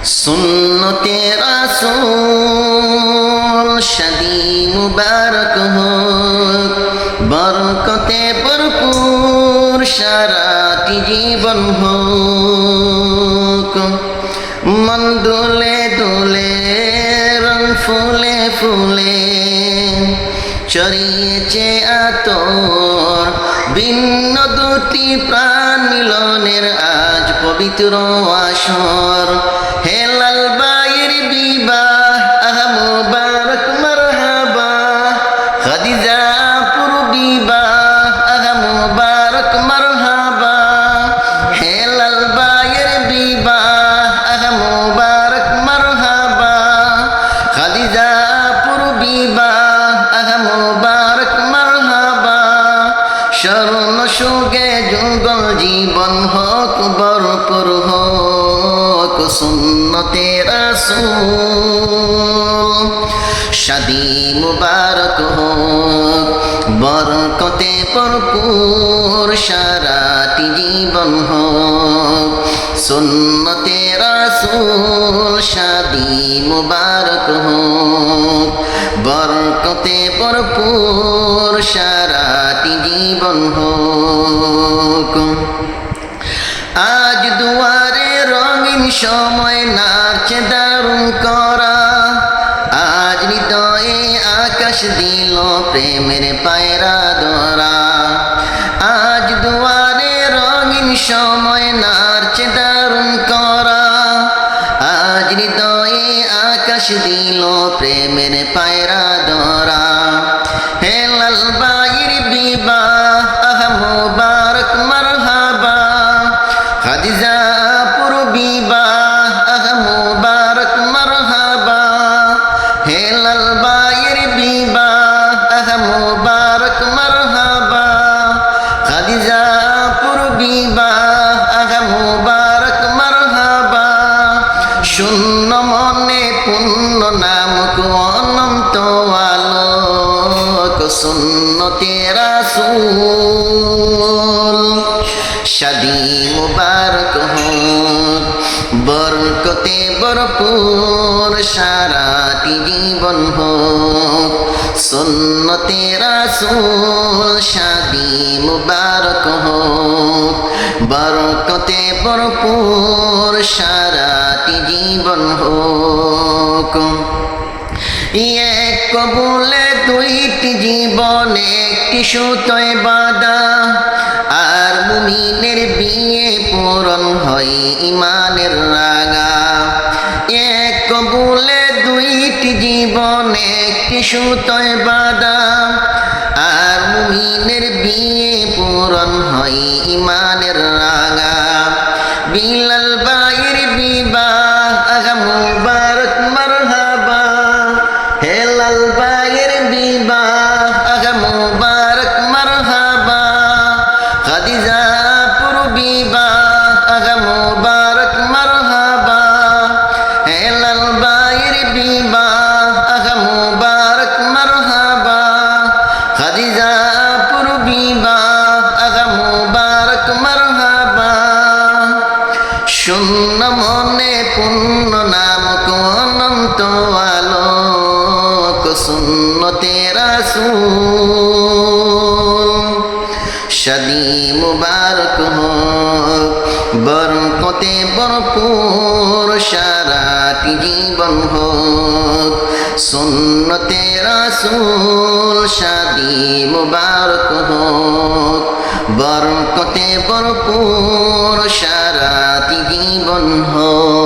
সুন্নতে রাসূল শাদি মুবারক হোক, বরকতে ভরপুর সারাটি জীবন হোক। মন দোলে দোলে রং ফুলে ফুলে ছড়িয়েছে আতর, ভিন্ন দুটি প্রাণ মিলনের আজ পবিত্র আসর। হে লাল বাইয়ের বিবাহ আহা মুবারক মারহাবা, খাদিজাপুর বিবাহ আহা মুবারক মারহাবা। হে লাল বাইয়ের বিবাহ আহা মুবারক মারহাবা, খাদিজাপুর বিবাহ আহা মুবারক মারহাবা। স্মরণ সুগে যুগল জীবন হোক ভরপুর হোক, সুন্নতে রাসূল শাদি মুবারক হোক, বরকতে ভরপুর সারাটি জীবন হোক। সুন্নতে রাসূল শাদি মুবারক হোক, বরকতে ভরপুর সারাটি জীবন হোক। আজ দুয়ারে রঙিন সময় নাচে দারুণ করা, আজ হৃদয়ে আকাশ দিল প্রেমের পায়রা ধরা। আজ দুয়ারে রঙিন সময় নাচে দারুণ করা, আজ হৃদয়ে আকাশ দিল প্রেমের পায়রা ধরা। হে লাল বাইয়ের বিবাহ আহা মুবারক মারহাবা, খাদিজাপুর বিবাহ আহা মুবারক মারহাবা। হে লাল বাইয়ের বিবাহ আহা মুবারক মারহাবা, খাদিজাপুর বিবাহ আহা মুবারক মারহাবা। শূন্য মনে পূর্ণ নামক অনন্ত আলোক, সুন্নতে রাসূল শাদি মুবারক হোক, বরকতে ভরপুর সারাটি জীবন হোক। সুন্নতে রাসূল শাদি মুবারক হোক, বরকতে ভরপুর সারাটি জীবন হোক। এক কবুলে দুইটি জীবন একটি সুতোয় বাঁধা, আর মুমিনের বিয়ে পূরণ হয় ইমানের রাঙা। এক কবুলে দুইটি জীবন একটি সুতোয় বাঁধা, আর মুমিনের বিয়ে পূরণ হয় ইমানের রাঙা। বিলাল বাইয়ের বিবাহ আহা মুবারক মারহাবা, হে লাল বাইয়ের বিবাহ আহা মুবারক মারহাবা। খাদিজাপুর বিবাহ আহা মুবারক মারহাবা, হে লাল বাইয়ের বিবাহ আহা মুবারক মারহাবা। খাদিজাপুর বিবাহ আহা মুবারক মারহাবা। শূন্য মনে পূর্ণ নামক অনন্ত আলোক, সুন্নতে রাসূল শাদি মুবারক হোক, বরকতে ভরপুর সারাটি জীবন হোক। সুন্নতে রাসূল শাদি মুবারক হোক, বরকতে ভরপুর সারাটি জীবন হোক।